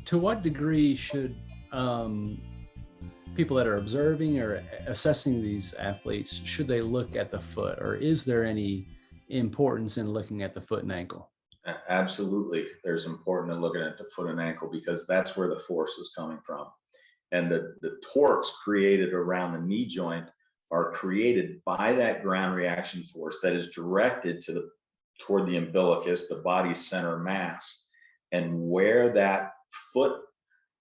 To what degree should people that are observing or assessing these athletes, should they look at the foot, or is there any importance in looking at the foot and ankle? Absolutely. There's important in looking at the foot and ankle because that's where the force is coming from. And the torques created around the knee joint are created by that ground reaction force that is directed toward the umbilicus, the body's center mass, and where that foot,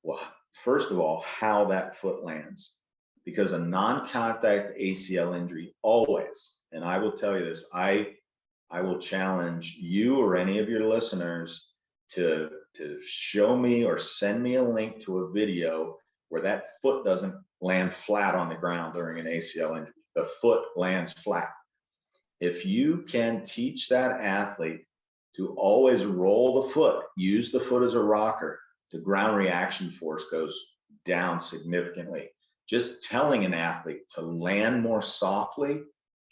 well, first of all, how that foot lands. Because a non-contact ACL injury always, and I will tell you this, I will challenge you or any of your listeners to show me or send me a link to a video where that foot doesn't land flat on the ground during an ACL injury. The foot lands flat. If you can teach that athlete to always roll the foot, use the foot as a rocker, the ground reaction force goes down significantly. Just telling an athlete to land more softly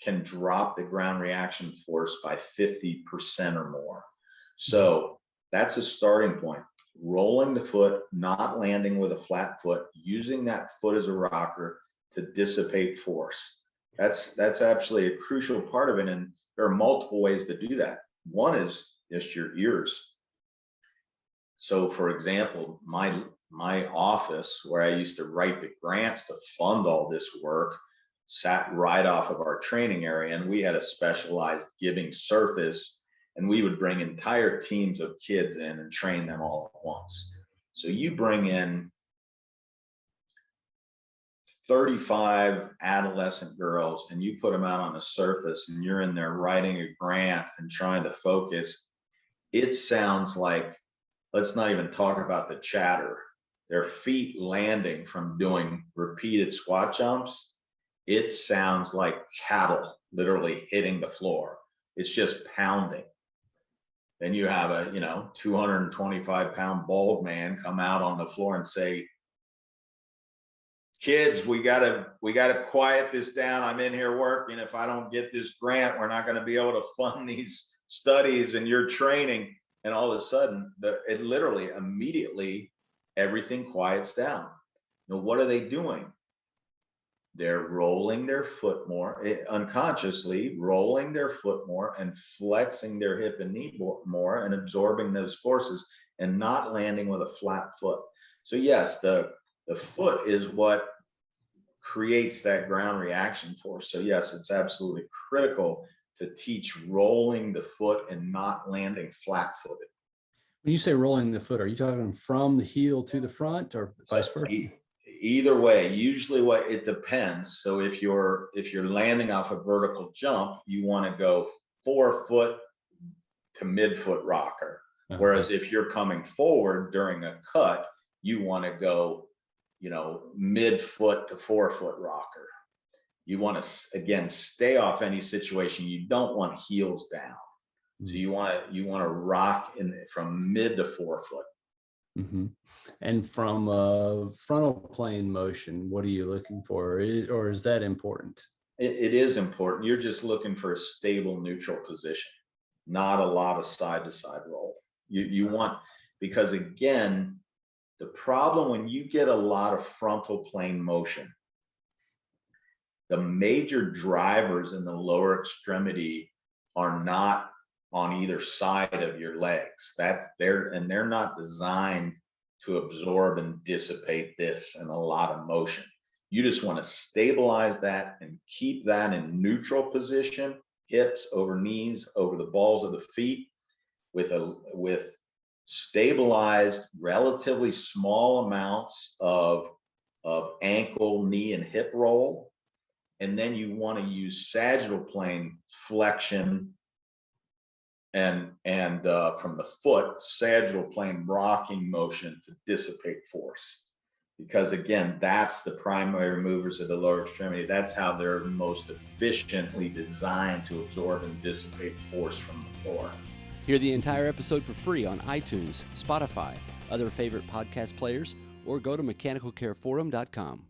can drop the ground reaction force by 50% or more. So that's a starting point. Rolling the foot, not landing with a flat foot, using that foot as a rocker to dissipate force. That's actually a crucial part of it. And there are multiple ways to do that. One is just your ears. So for example, my office where I used to write the grants to fund all this work sat right off of our training area, and we had a specialized giving surface, and we would bring entire teams of kids in and train them all at once. So you bring in 35 adolescent girls and you put them out on a surface and you're in there writing a grant and trying to focus. It sounds like, let's not even talk about the chatter. Their feet landing from doing repeated squat jumps. It sounds like cattle literally hitting the floor. It's just pounding. Then you have a 225-pound bald man come out on the floor and say, kids, we gotta quiet this down. I'm in here working. If I don't get this grant, we're not going to be able to fund these studies and your training. And all of a sudden, it literally immediately everything quiets down. Now, what are they doing? They're rolling their foot more, unconsciously rolling their foot more and flexing their hip and knee more and absorbing those forces and not landing with a flat foot. So yes, the foot is what creates that ground reaction force. So yes, it's absolutely critical to teach rolling the foot and not landing flat-footed. When you say rolling the foot, are you talking from the heel to the front or vice versa? Either way, usually it depends. So if you're landing off a vertical jump, you want to go forefoot to midfoot rocker. Uh-huh. Whereas if you're coming forward during a cut, you want to go, midfoot to forefoot rocker. You want to, again, stay off any situation. You don't want heels down. Mm-hmm. So you want to rock from mid to forefoot. Mm-hmm. And from frontal plane motion, what are you looking for, or is that important? It is important. You're just looking for a stable neutral position, not a lot of side to side roll. You want, because again, the problem when you get a lot of frontal plane motion, the major drivers in the lower extremity are not on either side of your legs. They're not designed to absorb and dissipate this and a lot of motion. You just want to stabilize that and keep that in neutral position, hips over knees, over the balls of the feet, with stabilized, relatively small amounts of ankle, knee, and hip roll. And then you want to use sagittal plane flexion and from the foot, sagittal plane rocking motion to dissipate force. Because again, that's the primary movers of the lower extremity. That's how they're most efficiently designed to absorb and dissipate force from the floor. Hear the entire episode for free on iTunes, Spotify, other favorite podcast players, or go to mechanicalcareforum.com.